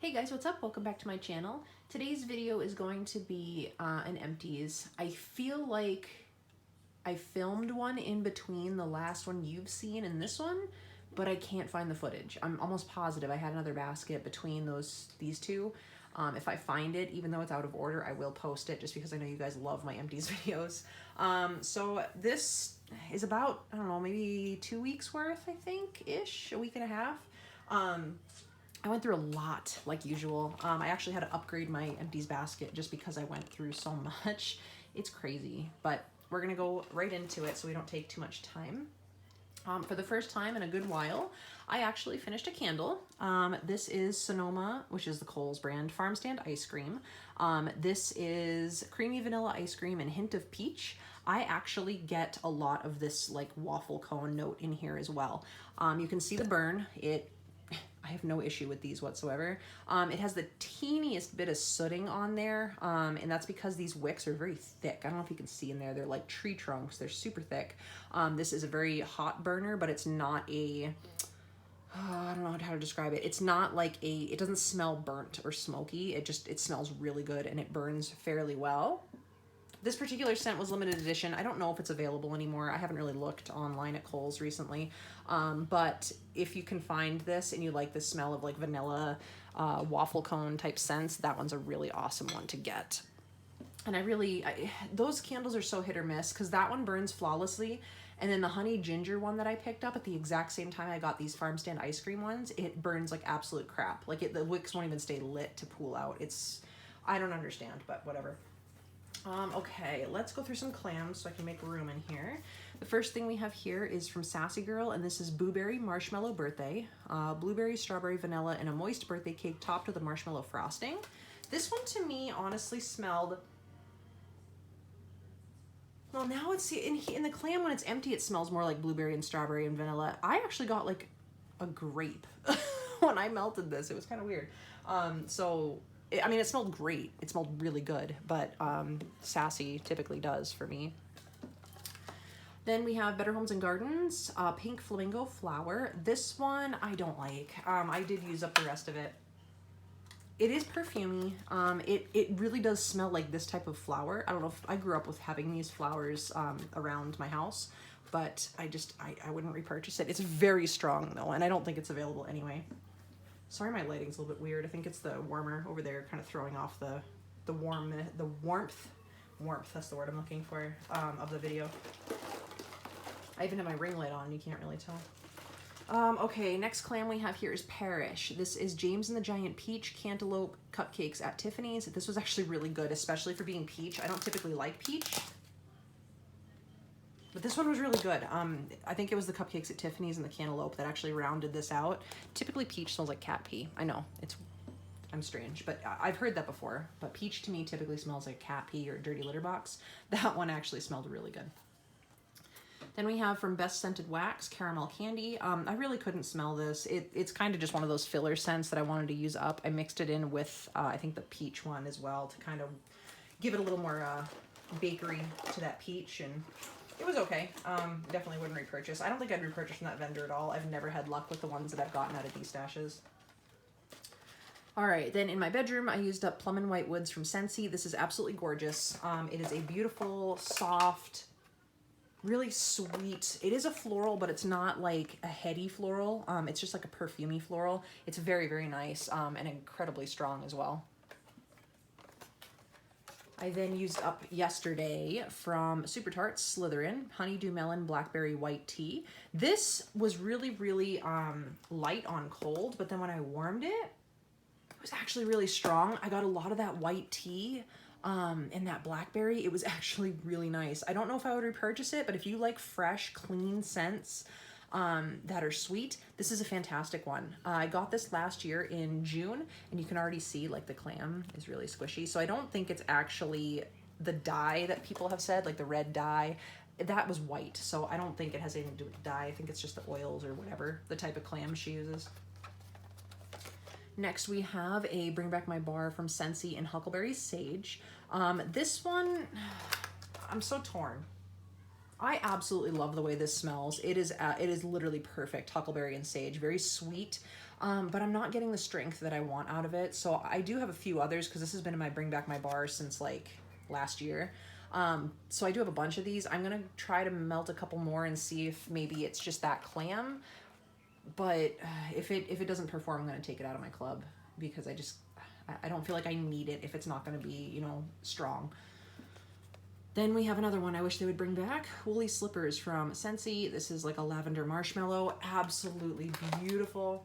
Hey guys, what's up? Welcome back to my channel. Today's video is going to be an empties. I feel like I filmed one in between the last one you've seen and this one, but I can't find the footage. I'm almost positive I had another basket between these two. If I find it, even though it's out of order, I will post it just because I know you guys love my empties videos. So this is about, I don't know, maybe 2 weeks worth, I think-ish, a week and a half. I went through a lot, like usual. I actually had to upgrade my empties basket just because I went through so much. It's crazy, but we're gonna go right into it so we don't take too much time. For the first time in a good while, I actually finished a candle. This is Sonoma, which is the Kohl's brand, Farm Stand Ice Cream. This is creamy vanilla ice cream and hint of peach. I actually get a lot of this like waffle cone note in here as well. You can see the burn. I have no issue with these whatsoever. It has the teeniest bit of sooting on there, and that's because these wicks are very thick. I don't know if you can see in there. They're like tree trunks. They're super thick. This is a very hot burner, but it's not a, I don't know how to describe it. It's not like it doesn't smell burnt or smoky. It smells really good and it burns fairly well. This particular scent was limited edition. I don't know if it's available anymore. I haven't really looked online at Kohl's recently. But if you can find this and you like the smell of like vanilla waffle cone type scents, that one's a really awesome one to get. And those candles are so hit or miss because that one burns flawlessly. And then the honey ginger one that I picked up at the exact same time I got these Farm Stand ice cream ones, it burns like absolute crap. Like the wicks won't even stay lit to pool out. I don't understand, but whatever. Okay, let's go through some clams so I can make room in here. The first thing we have here is from Sassy Girl, and this is Blueberry Marshmallow Birthday. Blueberry, strawberry, vanilla, and a moist birthday cake topped with a marshmallow frosting. This one to me honestly smelled... Well, now it's in the clam when it's empty, it smells more like blueberry and strawberry and vanilla. I actually got like a grape when I melted this. It was kind of weird. I mean, it smelled great. It smelled really good, but Sassy typically does for me. Then we have Better Homes and Gardens, Pink Flamingo Flower. This one I don't like. I did use up the rest of it. It is perfumey. It really does smell like this type of flower. I don't know if I grew up with having these flowers around my house, but I wouldn't repurchase it. It's very strong though, and I don't think it's available anyway. Sorry, my lighting's a little bit weird. I think it's the warmer over there kind of throwing off the warmth, that's the word I'm looking for, of the video. I even have my ring light on, you can't really tell. Okay, next clam we have here is Parish. This is James and the Giant Peach Cantaloupe Cupcakes at Tiffany's. This was actually really good, especially for being peach. I don't typically like peach, but this one was really good. I think it was the cupcakes at Tiffany's and the cantaloupe that actually rounded this out. Typically peach smells like cat pee. I know, I'm strange, but I've heard that before. But peach to me typically smells like cat pee or dirty litter box. That one actually smelled really good. Then we have from Best Scented Wax, Caramel Candy. I really couldn't smell this. It's kind of just one of those filler scents that I wanted to use up. I mixed it in with, I think, the peach one as well to kind of give it a little more bakery to that peach, and it was okay. Definitely wouldn't repurchase. I don't think I'd repurchase from that vendor at all. I've never had luck with the ones that I've gotten out of these stashes. All right, then in my bedroom, I used up Plum and White Woods from Scentsy. This is absolutely gorgeous. It is a beautiful, soft, really sweet. It is a floral, but it's not like a heady floral. It's just like a perfumey floral. It's very, very nice and incredibly strong as well. I then used up yesterday from Super Tarts Slytherin, Honeydew Melon Blackberry White Tea. This was really, really light on cold, but then when I warmed it, it was actually really strong. I got a lot of that white tea and that blackberry. It was actually really nice. I don't know if I would repurchase it, but if you like fresh, clean scents that are sweet, this is a fantastic one. I got this last year in June, and you can already see like the clam is really squishy. So I don't think it's actually the dye that people have said, like the red dye. That was white, so I don't think it has anything to do with the dye. I think it's just the oils or whatever, the type of clam she uses. Next we have a Bring Back My Bar from Scentsy and Huckleberry Sage. This one, I'm so torn. I absolutely love the way this smells. It is literally perfect, huckleberry and sage. Very sweet. but I'm not getting the strength that I want out of it. So I do have a few others because this has been in my Bring Back My Bar since like last year. So I do have a bunch of these. I'm going to try to melt a couple more and see if maybe it's just that clam. But if it doesn't perform, I'm going to take it out of my club because I don't feel like I need it if it's not going to be, you know, strong. Then we have another one I wish they would bring back. Woolly Slippers from Scentsy. This is like a lavender marshmallow. Absolutely beautiful.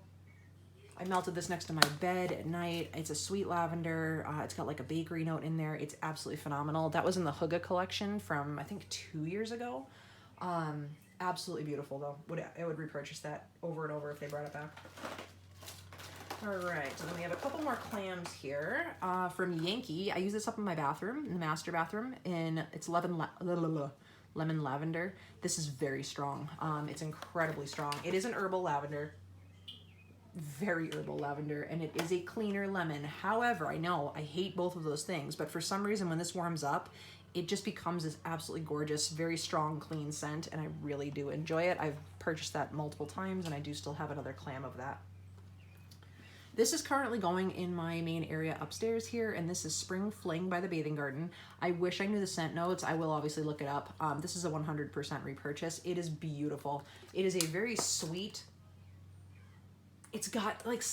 I melted this next to my bed at night. It's a sweet lavender. It's got like a bakery note in there. It's absolutely phenomenal. That was in the Hygge collection from, I think, 2 years ago. Absolutely beautiful, though. I would repurchase that over and over if they brought it back. All right, so then we have a couple more clams here from Yankee. I use this up in my bathroom, in the master bathroom, and it's lemon lavender. This is very strong. It's incredibly strong. It is an herbal lavender. Very herbal lavender, and it is a cleaner lemon. However, I know I hate both of those things, but for some reason when this warms up, it just becomes this absolutely gorgeous, very strong, clean scent, and I really do enjoy it. I've purchased that multiple times, and I do still have another clam of that. This is currently going in my main area upstairs here, and this is Spring Fling by the Bathing Garden. I wish I knew the scent notes. I will obviously look it up. This is a 100% repurchase. It is beautiful. It is a very sweet, it's got like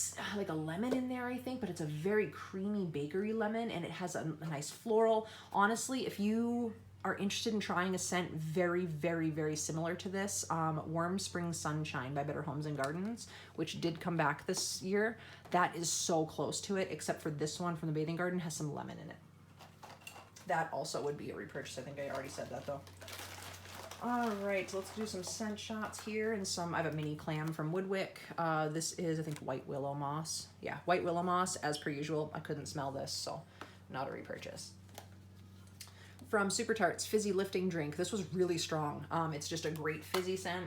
a lemon in there, I think, but it's a very creamy bakery lemon, and it has a nice floral. Honestly, if you are interested in trying a scent very, very, very similar to this, Warm Spring Sunshine by Better Homes and Gardens, which did come back this year, that is so close to it, except for this one from the Bathing Garden has some lemon in it. That also would be a repurchase. I think I already said that though. All right, so let's do some scent shots here, and I have a mini clam from Woodwick. This is, I think, White Willow Moss. Yeah, White Willow Moss, as per usual. I couldn't smell this, so not a repurchase. From Super Tarts, Fizzy Lifting Drink. This was really strong. It's just a great fizzy scent.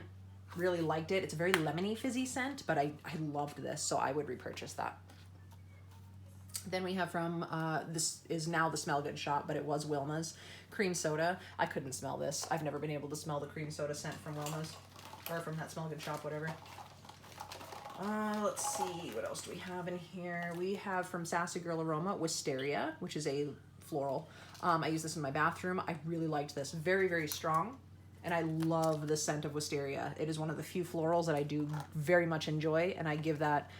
Really liked it. It's a very lemony fizzy scent, but I loved this, so I would repurchase that. Then we have from, this is now the Smell Good shop, but it was Wilma's Cream Soda. I couldn't smell this. I've never been able to smell the cream soda scent from Wilma's, or from that Smell Good shop, whatever. Let's see, what else do we have in here? We have from Sassy Girl Aroma, Wisteria, which is a floral. I use this in my bathroom. I really liked this. Very, very strong. And I love the scent of Wisteria. It is one of the few florals that I do very much enjoy, and I give that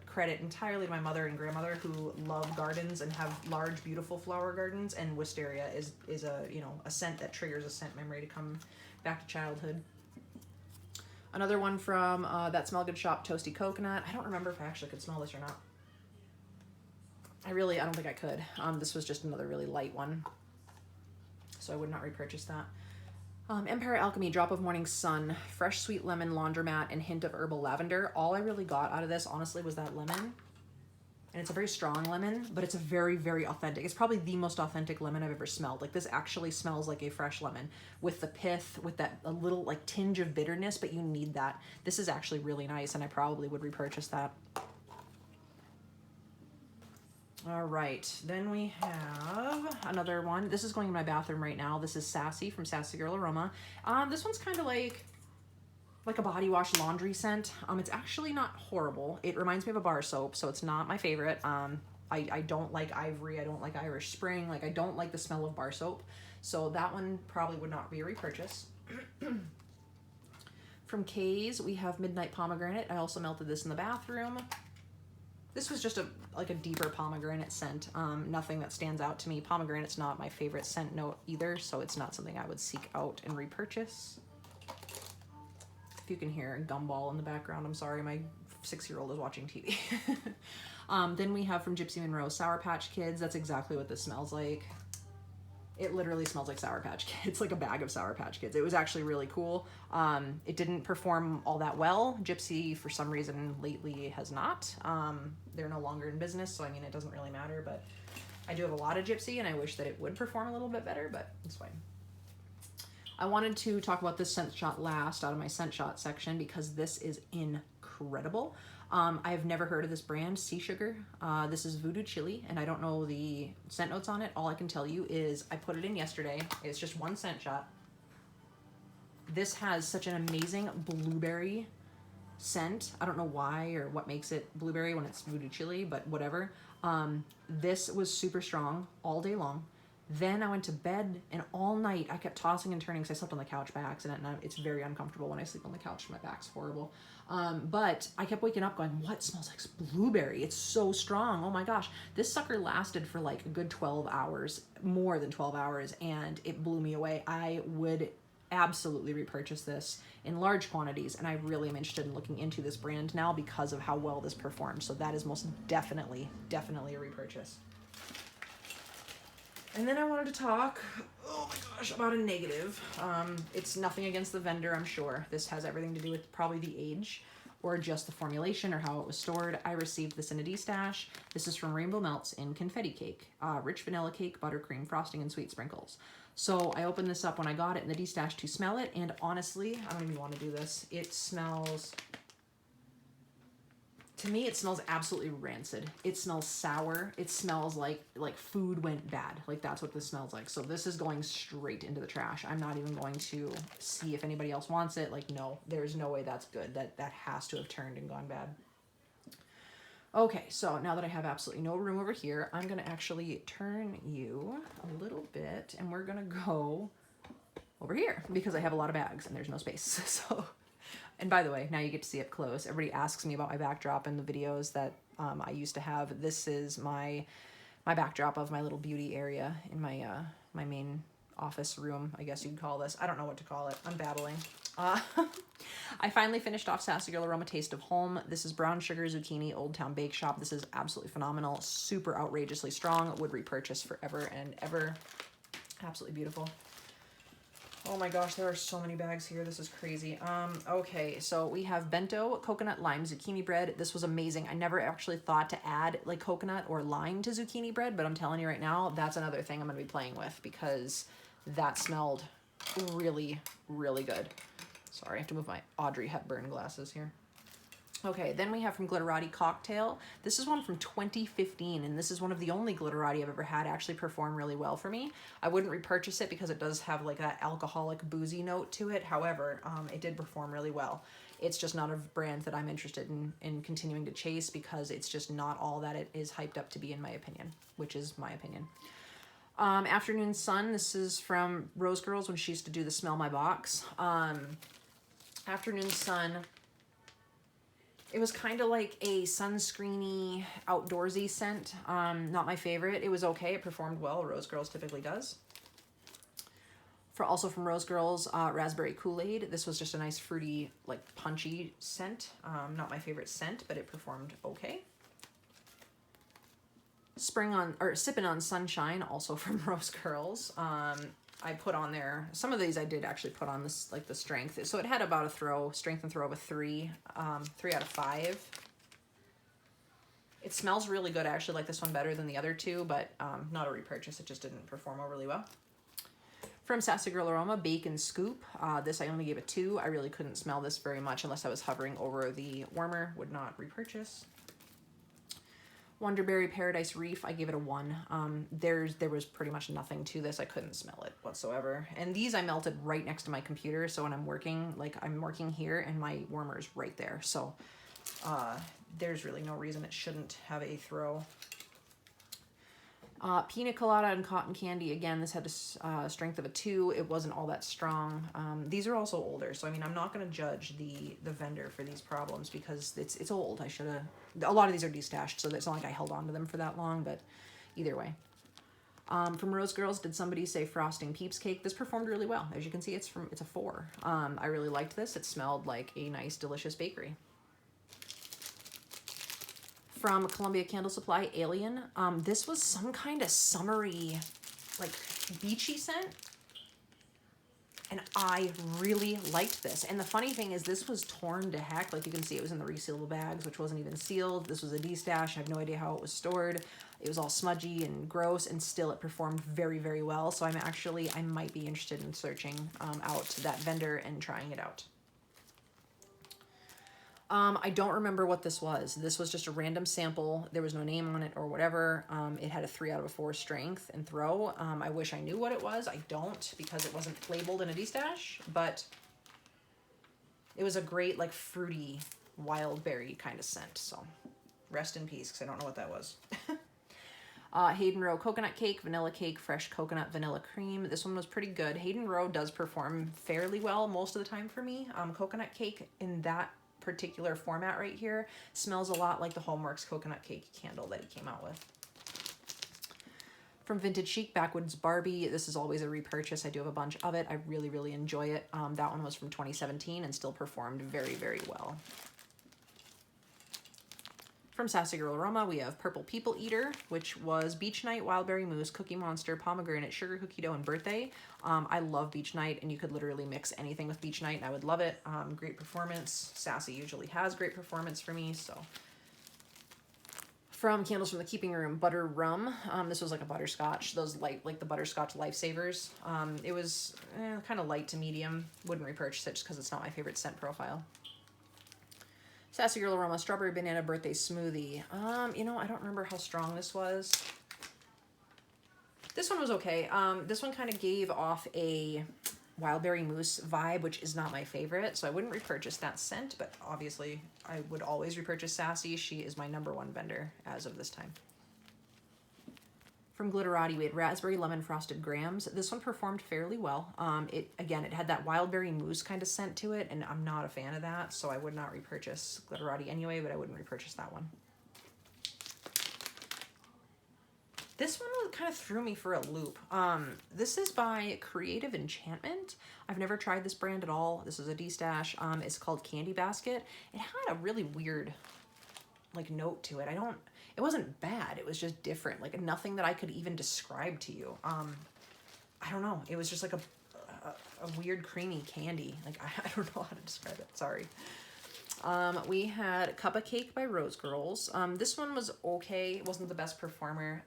credit entirely to my mother and grandmother, who love gardens and have large, beautiful flower gardens, and Wisteria is a, you know, a scent that triggers a scent memory to come back to childhood. Another one from that Smell Good shop, Toasty Coconut. I don't remember if I actually could smell this or not. I don't think I could. This was just another really light one, so I would not repurchase that. Empire Alchemy, Drop of Morning Sun, Fresh Sweet Lemon Laundromat, and Hint of Herbal Lavender. All I really got out of this, honestly, was that lemon. And it's a very strong lemon, but it's a very, very authentic. It's probably the most authentic lemon I've ever smelled. Like, this actually smells like a fresh lemon with the pith, with that a little like tinge of bitterness, but you need that. This is actually really nice, and I probably would repurchase that. All right, then we have another one. This is going in my bathroom right now. This is Sassy from Sassy Girl Aroma. This one's kind of like a body wash laundry scent. It's actually not horrible. It reminds me of a bar soap, so it's not my favorite. I don't like Ivory. I don't like Irish Spring. Like, I don't like the smell of bar soap. So that one probably would not be a repurchase. From K's, we have Midnight Pomegranate. I also melted this in the bathroom. This was just a deeper pomegranate scent. Nothing that stands out to me. Pomegranate's not my favorite scent note either, so it's not something I would seek out and repurchase. If you can hear a gumball in the background, I'm sorry, my 6-year-old is watching TV. Then we have from Gypsy Monroe, Sour Patch Kids. That's exactly what this smells like. It literally smells like Sour Patch Kids, like a bag of Sour Patch Kids. It was actually really cool. It didn't perform all that well. Gypsy, for some reason, lately has not. They're no longer in business, so I mean, it doesn't really matter, but I do have a lot of Gypsy, and I wish that it would perform a little bit better, but it's fine. I wanted to talk about this scent shot last out of my scent shot section because this is incredible. I have never heard of this brand, Sea Sugar. This is Voodoo Chili, and I don't know the scent notes on it. All I can tell you is I put it in yesterday. It's just one scent shot. This has such an amazing blueberry scent. I don't know why or what makes it blueberry when it's voodoo chili, but whatever. This was super strong all day long. Then I went to bed, and all night I kept tossing and turning because I slept on the couch by accident, and it's very uncomfortable when I sleep on the couch. My back's horrible. But I kept waking up going, what smells like blueberry? It's so strong. Oh my gosh. This sucker lasted for like a good 12 hours, more than 12 hours, and it blew me away. I would absolutely repurchase this in large quantities, and I really am interested in looking into this brand now because of how well this performed. So that is most definitely a repurchase. And then I wanted to talk, oh my gosh, about a negative. It's nothing against the vendor, I'm sure. This has everything to do with probably the age or just the formulation or how it was stored. I received this in a D-stash. This is from Rainbow Melts in Confetti Cake. Rich vanilla cake, buttercream, frosting, and sweet sprinkles. So I opened this up when I got it in the D-stash to smell it, and honestly, I don't even want to do this. It smells... To me, it smells absolutely rancid. It smells sour. It smells like food went bad. Like, that's what this smells like. So this is going straight into the trash. I'm not even going to see if anybody else wants it. Like, no, there's no way that's good. That has to have turned and gone bad. Okay, so now that I have absolutely no room over here, I'm going to actually turn you a little bit, and we're going to go over here because I have a lot of bags and there's no space. So... And by the way, now you get to see up close. Everybody asks me about my backdrop in the videos that I used to have. This is my backdrop of my little beauty area in my my main office room, I guess you'd call this. I don't know what to call it. I'm babbling. I finally finished off Sassy Girl Aroma Taste of Home. This is Brown Sugar Zucchini Old Town Bake Shop. This is absolutely phenomenal. Super outrageously strong. Would repurchase forever and ever. Absolutely beautiful. Oh my gosh, there are so many bags here. This is crazy. Okay, so we have bento coconut lime zucchini bread. This was amazing. I never actually thought to add like coconut or lime to zucchini bread, but I'm telling you right now, that's another thing I'm going to be playing with because that smelled really, really good. Sorry, I have to move my Audrey Hepburn glasses here. Okay, then we have from Glitterati Cocktail. This is one from 2015, and this is one of the only Glitterati I've ever had actually perform really well for me. I wouldn't repurchase it because it does have like that alcoholic boozy note to it. However, it did perform really well. It's just not a brand that I'm interested in continuing to chase because it's just not all that it is hyped up to be, in my opinion, which is my opinion. Afternoon Sun, this is from Rose Girls when she used to do the Smell My Box. Afternoon Sun... It was kind of like a sunscreeny, outdoorsy scent. Not my favorite. It was okay. It performed well. Rose Girls typically does. Also from Rose Girls, Raspberry Kool-Aid. This was just a nice fruity, like punchy scent. Not my favorite scent, but it performed okay. Sippin' on Sunshine, also from Rose Girls. I put on there, some of these I did actually put on this, like the strength. So it had about a strength and throw of a 3, 3 out of 5. It smells really good. I actually like this one better than the other two, but not a repurchase. It just didn't perform overly well. From Sassy Girl Aroma, Bacon Scoop. This I only gave a 2. I really couldn't smell this very much unless I was hovering over the warmer. Would not repurchase. Wonderberry Paradise Reef, I gave it a 1. There was pretty much nothing to this. I couldn't smell it whatsoever. And these I melted right next to my computer, so when I'm working, like I'm working here and my warmer is right there. So there's really no reason it shouldn't have a throw. Pina Colada and Cotton Candy, again, this had a strength of a 2. It wasn't all that strong. These are also older, so I mean, I'm not going to judge the vendor for these problems because it's old. I should have... A lot of these are destashed, so it's not like I held on to them for that long, but either way. From Rose Girls, did somebody say Frosting Peeps Cake? This performed really well. As you can see, it's a 4. I really liked this. It smelled like a nice, delicious bakery. From Columbia Candle Supply, Alien. This was some kind of summery, like beachy scent. And I really liked this. And the funny thing is this was torn to heck. Like you can see it was in the resealable bags, which wasn't even sealed. This was a D-stash. I have no idea how it was stored. It was all smudgy and gross, and still it performed very, very well. So I might be interested in searching out that vendor and trying it out. I don't remember what this was. This was just a random sample. There was no name on it or whatever. It had a 3 out of a 4 strength and throw. I wish I knew what it was. I don't because it wasn't labeled in a D-stash, but it was a great like fruity wild berry kind of scent. So rest in peace, because I don't know what that was. Hayden Rowe coconut cake, vanilla cake, fresh coconut, vanilla cream. This one was pretty good. Hayden Rowe does perform fairly well most of the time for me. Coconut cake in that particular format right here smells a lot like the Homeworks coconut cake candle that he came out with. From Vintage Chic, Backwoods Barbie. This is always a repurchase. I do have a bunch of it. I really, really enjoy it. That one was from 2017 and still performed very, very well. From Sassy Girl Aroma, we have Purple People Eater, which was Beach Night, Wildberry Mousse, Cookie Monster, Pomegranate, Sugar Cookie Dough, and Birthday. I love Beach Night, and you could literally mix anything with Beach Night, and I would love it. Great performance. Sassy usually has great performance for me, so. From Candles from the Keeping Room, Butter Rum. This was like a butterscotch, those light, like the butterscotch lifesavers. It was kind of light to medium. Wouldn't repurchase it just because it's not my favorite scent profile. Sassy Girl Aroma Strawberry Banana Birthday Smoothie. You know, I don't remember how strong this was. This one was okay. This one kind of gave off a Wildberry Mousse vibe, which is not my favorite, so I wouldn't repurchase that scent, but obviously I would always repurchase Sassy. She is my #1 vendor as of this time. From Glitterati, we had Raspberry Lemon Frosted Grams. This one performed fairly well. It had that Wildberry Mousse kind of scent to it, and I'm not a fan of that, so I would not repurchase Glitterati anyway, but I wouldn't repurchase that one. This one kind of threw me for a loop. This is by Creative Enchantment. I've never tried this brand at all. This is a D-stash. It's called Candy Basket. It had a really weird, like, note to it. It wasn't bad. It was just different. Like, nothing that I could even describe to you. I don't know. It was just like a weird creamy candy. Like, I don't know how to describe it. Sorry. We had Cup of Cake by Rose Girls. This one was okay. It wasn't the best performer,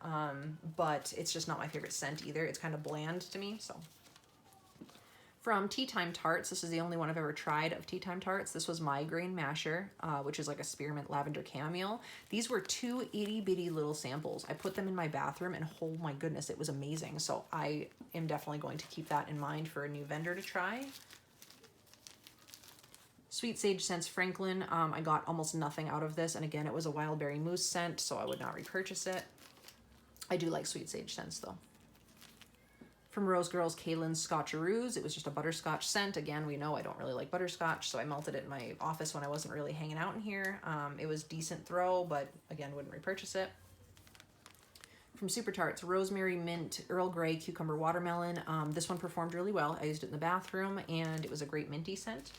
but it's just not my favorite scent either. It's kind of bland to me, so. From Tea Time Tarts, this is the only one I've ever tried of Tea Time Tarts. This was Migraine Masher, which is like a spearmint lavender chamomile. These were 2 itty-bitty little samples. I put them in my bathroom, and oh my goodness, it was amazing. So I am definitely going to keep that in mind for a new vendor to try. Sweet Sage Scents Franklin. I got almost nothing out of this, and again, it was a Wildberry Mousse scent, so I would not repurchase it. I do like Sweet Sage scents, though. From Rose Girls, Kaylin's Scotcheroos. It was just a butterscotch scent. Again, we know I don't really like butterscotch, so I melted it in my office when I wasn't really hanging out in here. It was decent throw, but again, wouldn't repurchase it. From Super Tarts, Rosemary Mint Earl Grey Cucumber Watermelon. This one performed really well. I used it in the bathroom, and it was a great minty scent.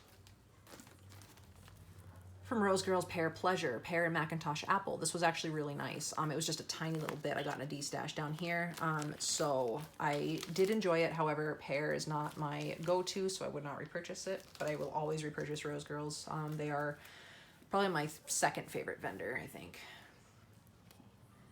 From Rose Girls, Pear Pleasure, Pear and Macintosh Apple. This was actually really nice. It was just a tiny little bit I got in a D-stash down here. So I did enjoy it. However, pear is not my go-to, so I would not repurchase it. But I will always repurchase Rose Girls. They are probably my second favorite vendor, I think.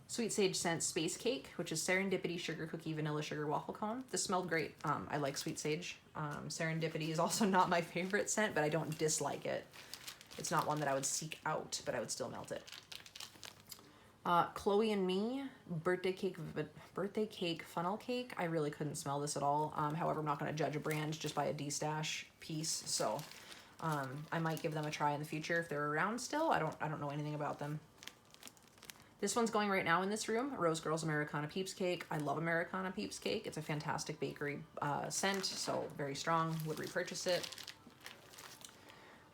Sweet Sage Scent Space Cake, which is Serendipity Sugar Cookie Vanilla Sugar Waffle Cone. This smelled great. I like Sweet Sage. Serendipity is also not my favorite scent, but I don't dislike it. It's not one that I would seek out, but I would still melt it. Chloe and Me birthday cake funnel cake. I really couldn't smell this at all. However, I'm not going to judge a brand just by a D-stash piece, so I might give them a try in the future if they're around still. I don't know anything about them. This one's going right now in this room. Rose Girls Americana Peeps Cake. I love Americana Peeps Cake. It's a fantastic bakery scent, so very strong. Would repurchase it.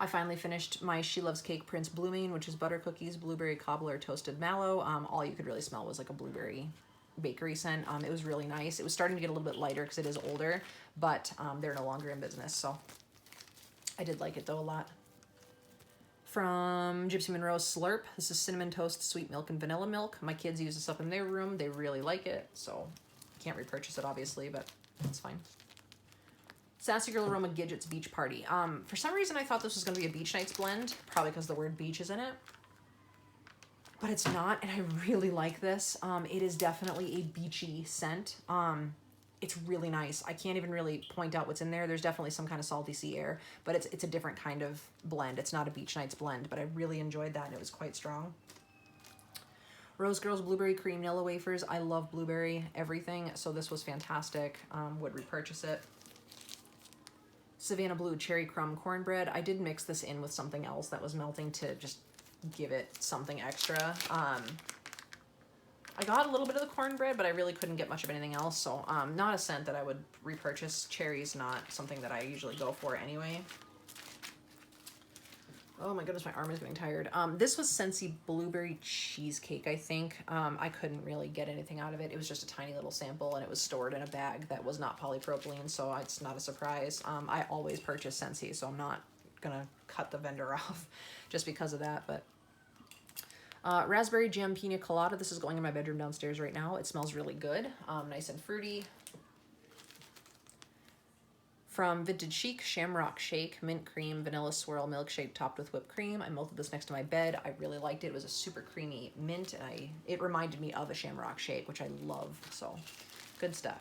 I finally finished my She Loves Cake Prince Blooming, which is butter cookies, blueberry cobbler, toasted mallow. All you could really smell was like a blueberry bakery scent. It was really nice. It was starting to get a little bit lighter because it is older, but they're no longer in business, so I did like it though a lot. From Gypsy Monroe Slurp, this is Cinnamon Toast Sweet Milk and Vanilla Milk. My kids use this up in their room. They really like it, so I can't repurchase it obviously, but it's fine. Sassy Girl Aroma Gidget's Beach Party. For some reason, I thought this was going to be a Beach Nights blend, probably because the word beach is in it. But it's not, and I really like this. It is definitely a beachy scent. It's really nice. I can't even really point out what's in there. There's definitely some kind of salty sea air, but it's a different kind of blend. It's not a Beach Nights blend, but I really enjoyed that, and it was quite strong. Rose Girls Blueberry Cream Nilla Wafers. I love blueberry everything, so this was fantastic. Would repurchase it. Savannah Blue Cherry Crumb Cornbread. I did mix this in with something else that was melting to just give it something extra. I got a little bit of the cornbread, but I really couldn't get much of anything else, so not a scent that I would repurchase. Cherry's not something that I usually go for anyway. Oh my goodness, my arm is getting tired. This was Scentsy Blueberry Cheesecake, I think. I couldn't really get anything out of it. It was just a tiny little sample, and it was stored in a bag that was not polypropylene, so it's not a surprise. I always purchase Scentsy, so I'm not gonna cut the vendor off just because of that, but... Raspberry Jam Pina Colada. This is going in my bedroom downstairs right now. It smells really good. Nice and fruity. From Vintage Chic, Shamrock Shake, Mint Cream, Vanilla Swirl Milkshake topped with whipped cream. I melted this next to my bed. I really liked it. It was a super creamy mint, and it reminded me of a Shamrock Shake, which I love, so good stuff.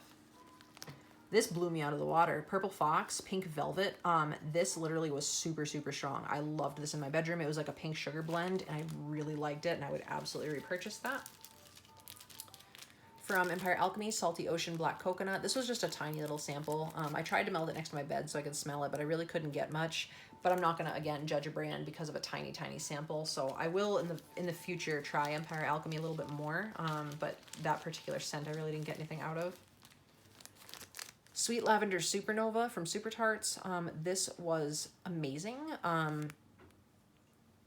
This blew me out of the water. Purple Fox, Pink Velvet. This literally was super, super strong. I loved this in my bedroom. It was like a pink sugar blend, and I really liked it, and I would absolutely repurchase that. From Empire Alchemy, Salty Ocean Black Coconut. This was just a tiny little sample. I tried to melt it next to my bed so I could smell it, but I really couldn't get much. But I'm not gonna, again, judge a brand because of a tiny, tiny sample. So I will, in the future, try Empire Alchemy a little bit more. But that particular scent, I really didn't get anything out of. Sweet Lavender Supernova from Super Tarts. This was amazing.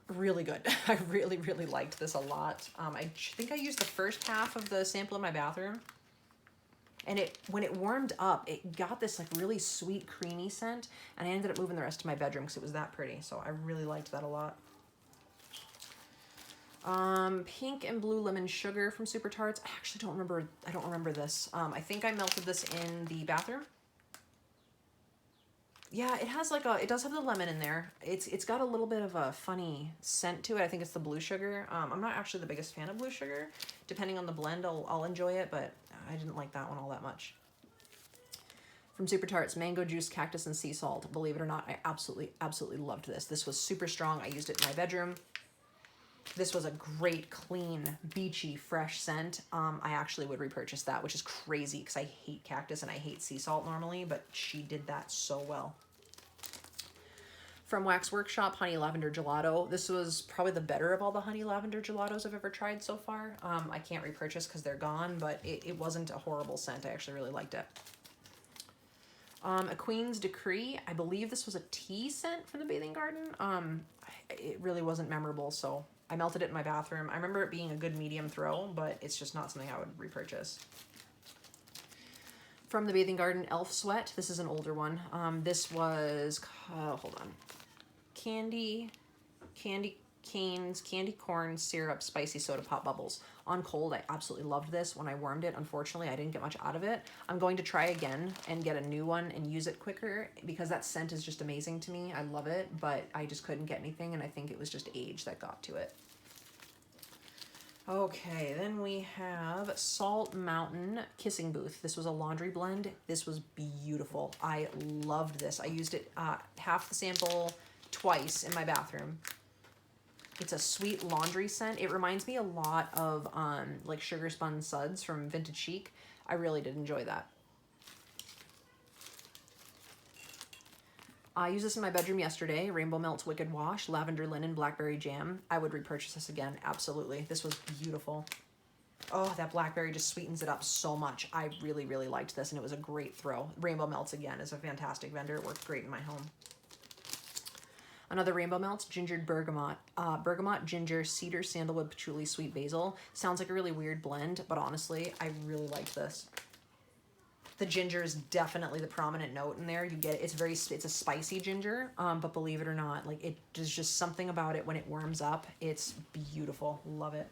Really good. I really, really liked this a lot. I think I used the first half of the sample in my bathroom. And when it warmed up, it got this like really sweet, creamy scent. And I ended up moving the rest to my bedroom because it was that pretty. So I really liked that a lot. Pink and Blue Lemon Sugar from Super Tarts. I actually don't remember. I don't remember this. I think I melted this in the bathroom. Yeah, it has like it does have the lemon in there. It's got a little bit of a funny scent to it. I think it's the blue sugar. I'm not actually the biggest fan of blue sugar. Depending on the blend, I'll enjoy it, but I didn't like that one all that much. From Super Tarts, Mango Juice, Cactus, and Sea Salt. Believe it or not, I absolutely, absolutely loved this. This was super strong. I used it in my bedroom. This was a great, clean, beachy, fresh scent. I actually would repurchase that, which is crazy because I hate cactus and I hate sea salt normally, but she did that so well. From Wax Workshop, Honey Lavender Gelato. This was probably the better of all the Honey Lavender Gelatos I've ever tried so far. I can't repurchase because they're gone, but it wasn't a horrible scent. I actually really liked it. A Queen's Decree. I believe this was a tea scent from the Bathing Garden. It really wasn't memorable, so I melted it in my bathroom. I remember it being a good medium throw, but it's just not something I would repurchase. From the Bathing Garden, Elf Sweat. This is an older one. This was, hold on. Candy canes, candy corn, syrup, spicy soda pop bubbles. On cold, I absolutely loved this. When I warmed it, unfortunately, I didn't get much out of it. I'm going to try again and get a new one and use it quicker because that scent is just amazing to me. I love it, but I just couldn't get anything, and I think it was just age that got to it. Okay, then we have Salt Mountain Kissing Booth. This was a laundry blend. This was beautiful. I loved this. I used it half the sample twice in my bathroom. It's a sweet laundry scent. It reminds me a lot of like Sugar Spun Suds from Vintage Chic. I really did enjoy that. I used this in my bedroom yesterday. Rainbow Melts Wicked Wash, Lavender Linen, Blackberry Jam. I would repurchase this again, absolutely. This was beautiful. Oh, that blackberry just sweetens it up so much. I really, really liked this, and it was a great throw. Rainbow Melts, again, is a fantastic vendor. It worked great in my home. Another Rainbow Melts, Gingered Bergamot. Bergamot, ginger, cedar, sandalwood, patchouli, sweet basil. Sounds like a really weird blend, but honestly, I really liked this. The ginger is definitely the prominent note in there. You get it. It's a spicy ginger, but believe it or not, like there's just something about it when it warms up. It's beautiful. Love it.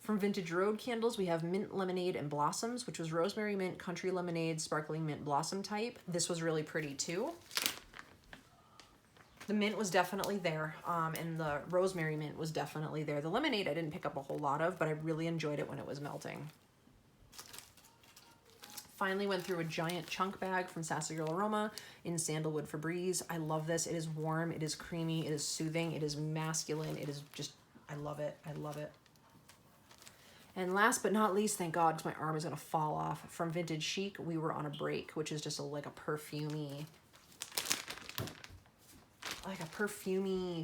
From Vintage Road Candles, we have Mint Lemonade and Blossoms, which was Rosemary Mint, Country Lemonade, Sparkling Mint Blossom type. This was really pretty too. The mint was definitely there, and the rosemary mint was definitely there. The lemonade I didn't pick up a whole lot of, but I really enjoyed it when it was melting. Finally went through a giant chunk bag from Sassy Girl Aroma in Sandalwood Febreze. I love this. It is warm, it is creamy, it is soothing, it is masculine, it is just, I love it, I love it. And last but not least, thank God, 'cause my arm is gonna fall off, from Vintage Chic, We Were on a Break, which is just like a perfumey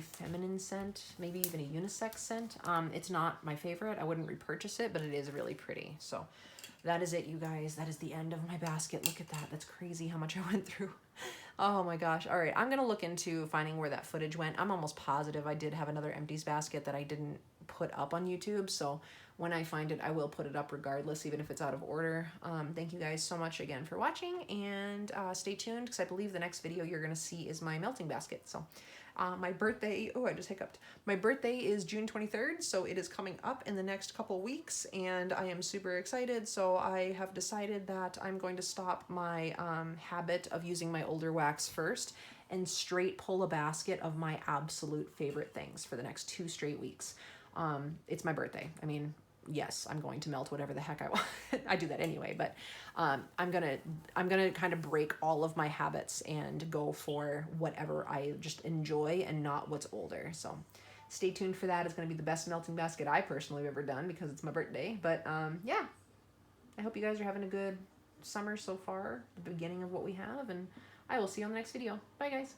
feminine scent, maybe even a unisex scent. It's not my favorite. I wouldn't repurchase it, but it is really pretty. So that is it, you guys. That is the end of my basket. Look at that. That's crazy how much I went through. Oh my gosh. All right, I'm going to look into finding where that footage went. I'm almost positive I did have another empties basket that I didn't put up on YouTube. So when I find it, I will put it up regardless, even if it's out of order. Thank you guys so much again for watching, and stay tuned, because I believe the next video you're going to see is my melting basket. So my birthday, oh, I just hiccuped. My birthday is June 23rd, so it is coming up in the next couple weeks, and I am super excited. So I have decided that I'm going to stop my habit of using my older wax first and straight pull a basket of my absolute favorite things for the next 2 straight weeks. It's my birthday. I mean, yes, I'm going to melt whatever the heck I want. I do that anyway, but I'm gonna kind of break all of my habits and go for whatever I just enjoy and not what's older. So stay tuned for that. It's gonna be the best melting basket I personally have ever done, because it's my birthday. But yeah, I hope you guys are having a good summer so far, the beginning of what we have, and I will see you on the next video. Bye, guys.